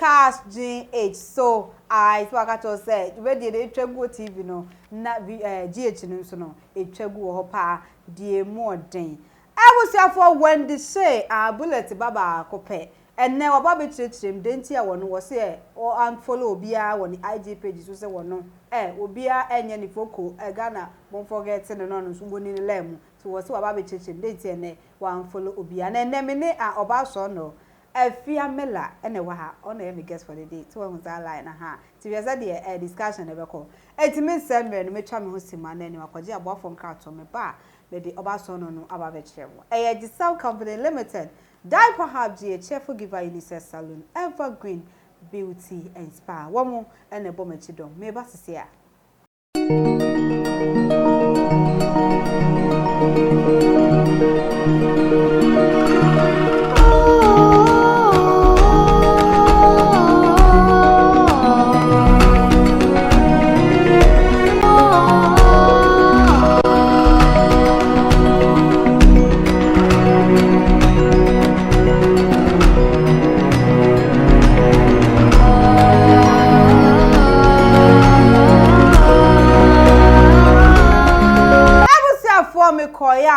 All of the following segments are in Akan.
Cars GH. So I swaka to say we dey twegu TV no na GH no so no etwegu ho pa die mo den. Abusiafo Wendy say bullet baba kope enne oba be chirechirem denti a wono wo se o unfollow obia woni IG page so se wono obia enye ni foko Ghana won forget no no so boni ni lemu so wo se oba be chirechirem denti enne wa unfollow obia na enne me ne oba so no Afia Mela ene wa ha ona e me guest for the day so won za line na ha ti we say the discussion e be call etimi sembe no me twa me ho sima na ni wakoje abofo nka to me ba the Obasono no Ababechemo. A South Company Limited, Diaper Hub cheerful giver UNICEF Salon, Evergreen Beauty and Spa. One more and a bomb chidom. Me basisia.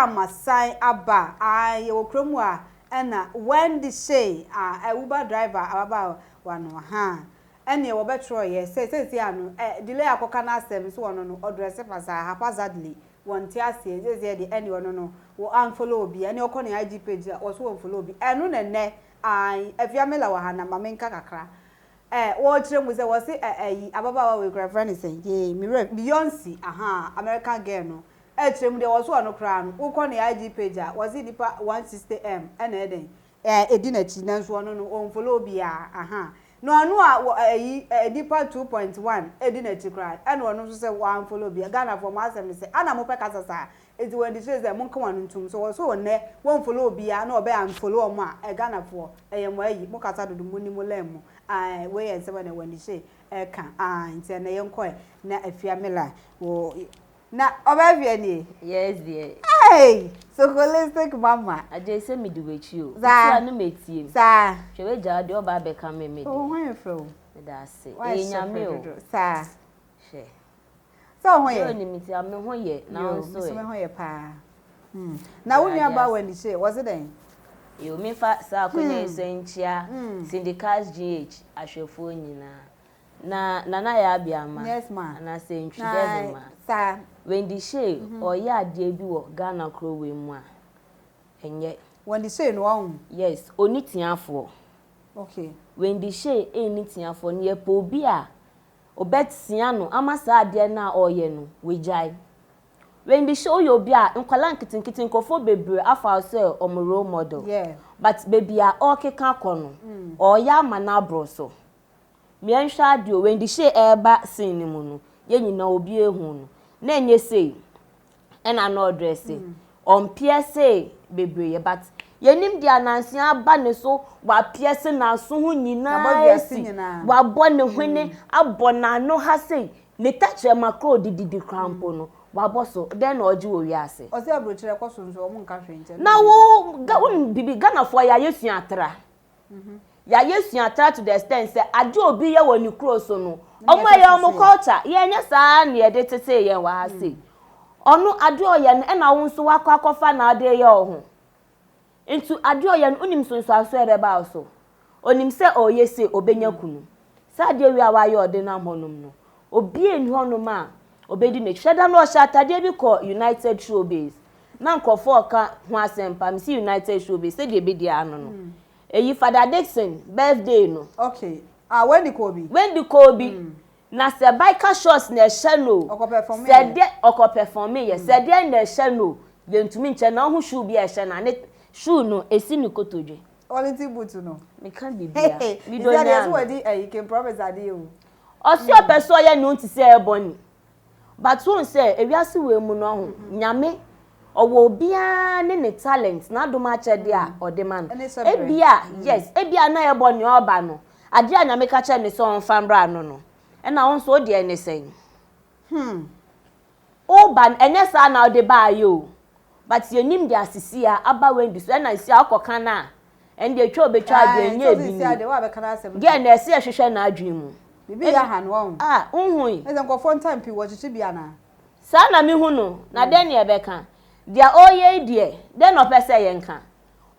Masai aba aye okromu a na Wendy say Uber driver ababa wano ha ene wo betro ye say anu delay akoka na asem so wono no address pasa haphazardly wonti ase ze de ene wono no wo unfollow obi ene okọ na IG page wo so unfollow obi enu nenne Afia Mela wa ha na mamenka kakra wo kire mu se wo se ababa wa we girlfriend say ye Beyonce American girl no Echem de was one crown, who call the IG page, was it 160M and Eden? Edina Chinan, one on follow bia, no, a deeper 2.1, Edina Chicry, and one also said one follow bia, Ghana for Master, Mr. Anna Mopacasa. It's when it says that Monkawan tomb, so also on there, won't follow bia, no bear and follow ma, a Ghana for a way, Mocasa do Munimolemo, I weigh and 7 when you say, can, and send a young coy, not a Fiamilla, or. Na obavia ni yes dear hey so holistic mama aje se me do wechi o so anu metie sa hwe ja de oba be ka me me oh when from da se e nyame o sa she so ho ye ni miti am ho ye na so so me ho ye pa na wonu aba when say was it then yo me fa sa akonya esenchia syndicate GH ahwefo nyina na ya bia ma yes ma na se ntwede ma sa Wendy Shay oye ade bi wo Ghana krowe mu a enye Wendy Shay no on yes onitiafo okay Wendy Shay enitiafo ne ye po bi a obetia no amasa ade na oye no wejai Wendy Shay oyo bi a nkwala nkitinkiti nkofo bebre afa se omro model yeah but baby a okeka kono oye amana broso mienhwa ade Wendy Shay eba sin ni mu no ye nyina obi ehu no na enye sei ena no dress on pierce bebreye but yenim dia nanse aba ne so wa pierce na so hu nyina wa bo ne hwene abona no ha sei ne tache makro dididi crampo no wa bo so den na oji wo wiase o se abrochire kwosonso o mu nka hwe na wo bibi Ghana for ya yesu atra ya yesu atra to the extent say ade obi ye woni cross no omo ye omo culture ye nya saa na ye de tete ye wa ha sei onu ade oye no na wo nso wakwakofa na ade ye oho into ade oye no unim so aso ebe ba so onim se oye se obenya kunu sa ade wi awaye ode na honum no obi eni honum a obedi na cheda no sha atade bi ko United Showbiz na nkofo ka ho asempa mi si United Showbiz se de be dia ano no eyi Father Dixon birthday no okay when the Kobe na se biker shots na ehye no se de perform ye se de na ehye no yentumi nche na ho shoe bi ehye na ne shoe no esi ni kotodwe quality boot no me kan bibia we don't know what you can promise ade o osi opeso ye no nti se eboni but won say ewiase we mu no ho nyame owo bia ne talent na adoma chede a odeman ebia yes ebia na eboni oba no ade anyame ka che ne so onfambra no na won so odi ene sen oban enye sa na ode ba yo but yenim de asisi a aba Wendy so na isi akoka na and the tro be try be nye bi ni de wa be kana asem ge na ese hwehwe na adwen mu bibi ya han won unhui eze nkofo time pi wo chichi bia na sa na me hu no na de ne be kan dia oye die de no pese ye nka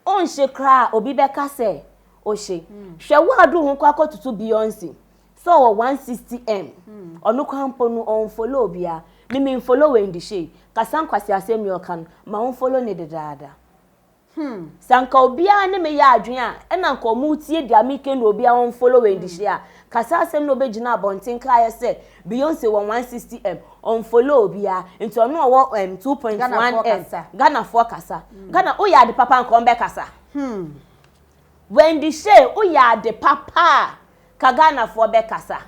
on hye kra obi be ka se o hye hwe wo adu hu kwa kotutu Beyonce so 160m onu kwampo no on follow bia me follow we ndi hye kasan kwasi asem yo kan ma on follow ne de dada sanka obia ne me ya adwen a na nka omu tie dia mike no obia on follow we ndi hye a kasa asem no be gina bonten kra se Beyonce 160m on follow obia into onu owo 2.1m Ghana for kasa Ghana o ya de papa nka on be kasa when the say o ya de papa ka Ghana for be kasa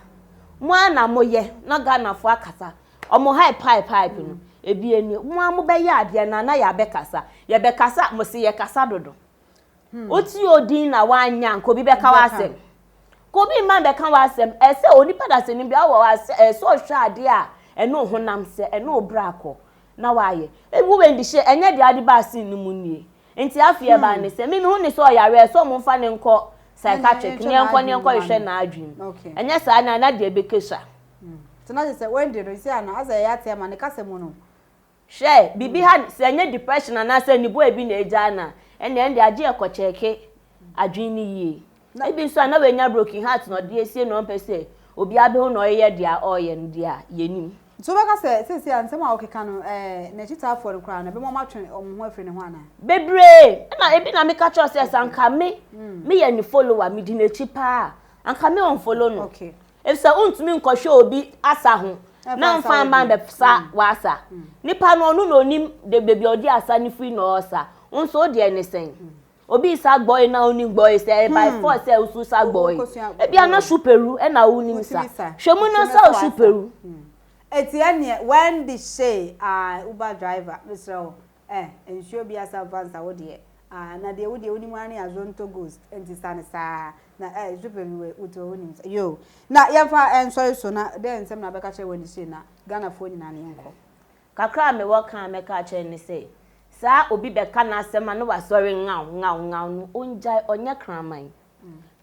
mo ana moye na Ghana for kasa omo high pipe no ebi eni mo amu be ya ade na ya be kasa ye be kasa mo se ye kasa dodo oti odin na wanya nko bi be ka wasem ko bi man be ka wasem ese onipa da se ni bia wo so hwa ade a eno honam se eno brako na waye ebu we ndi she enye de ade ba sin mu nie enti afie ba ne se me hu ni so yare so mo mfa ne nko psychiatric ne nko hwe na adwin enye sa na de bekesha tena se when dey say na as ya te ma ne kase mu no she bibi ha se enye depression na se ni bo ebi na eja na ene ndi age ekocheke adwin ni yie ebi so na we nya broken heart no de esie no mpese obi abe hu no ye dia oye ndia yenim so beka se ansem a okeka no na chita afọ no kra na be mo matwe omho afri ne ho ana bebre na ebi na me ka cho se sanka me ye ni follower me di na chi pa anka me on follow no okay if so untumi nkọhwe obi asa ho na mfa man be sa wasa nipa no no onim de bebi odi asa ni free no osa unso odi enesen obi sa gboy na onim gboy say by force say usu sa gboy ebi ana superu e na onim sa hwemu no sa superu etianye when the say Uber driver Mr. ensure bi asa vansa wo de na de wo de onim ani azonto ghost enti sane sa na superu we uto onim yo na yefa enso so na de ensem na beka che when the say na Ghana fo nyina ne enko kakra me wo kan me ka che ni say sa obi beka na asema no wasori ngaw no onjai onye kraman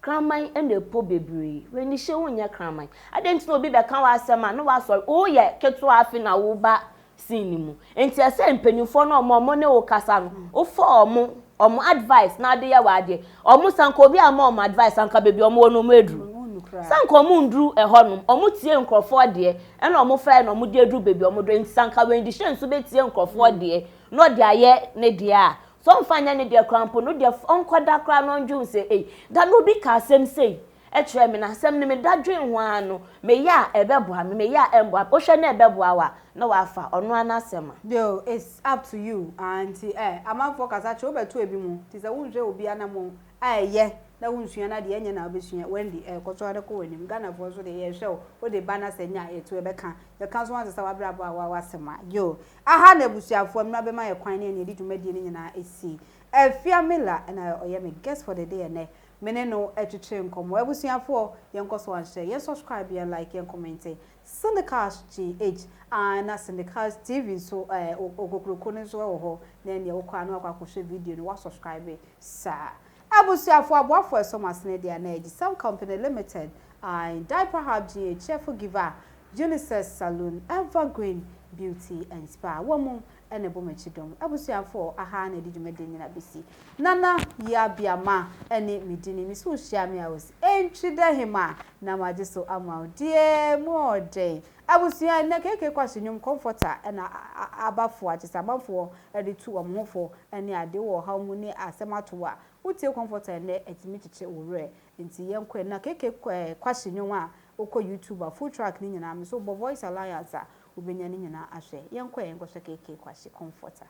kraman ene po bebre when ni she onye kraman adenti obi beka wa asema no wasori o ye keto afi na wo ba sinimu enti ese mpanifo no omo ne wo kasa no o fo omo advice na de ya wa de omo sanka obi ama omo advice sanka bebi omo no medru sanka omo ndru ehonum omo tie nkrofo de ena omo fa na omo de edru bebi omo do enti sanka wendi she nso be tie nkrofo de no de aye ne de a so mfanya ne de krampo no de onkoda kra no ndwu se da no bi ka asem sei etre me na asem ne me dadwen ho ano me ya ebeboa me ya emboa o hwe na ebeboa wa na wafa ono anasema yo it's up to you and amanfo kasa che obeto ebi mu ti se wunhwe obi anamo ye na wunhua na de enye na obesua when the koto ade ko wanim Ghana for so de ye hwe o de bana senya eto ebeka ye kan so wanse wa brabo wa wasema yo aha na busuafo am na be ma ye kwan ne ne di dwumadi ne nyina esi Fiamila na oye me guest for the day ne mene no etwetwe nkomo abusuafo ye nkoso anhye ye subscribe ye like ye comment Syndicast GH na Syndicast TV so okokroko ne so wo ho na ne wokwa na akwakohwe video no wa subscribe sa abusuafo aboafo esomasene dia na egi some company limited diaper hub GH chef giver Genesis Salon Evergreen Beauty and Spa womo ene bomachidom abusuafo aha na edidwumede nyina besi nana ya biama ene medini mi so hia me awos entwide hema na maje so amaudie mode abusua na keke kwasenyum comforter ena abafo agisa abafo ede tu omhofo ene ade wo ha mu ni asemato a utie comforter ne etimi chiche owre nti yenkwe na keke kwasenyum a okọ YouTuber full track ni nyina me so bo Voice Alliance ubenya ni nyina ahwe yenkwe yenkoshe keke kwase comforter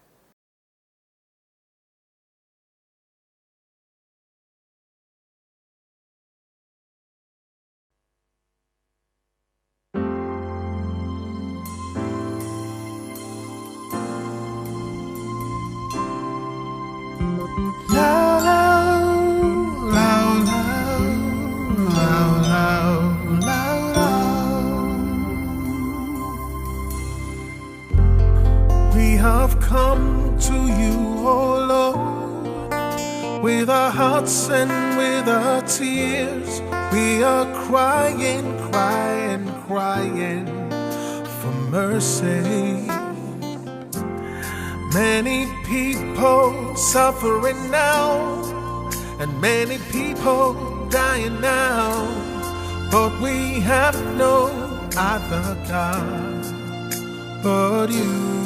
Have come to you, oh Lord, With our hearts and with our tears, we are crying, crying, crying for mercy. Many people suffering now, and many people dying now, but we have no other God but you.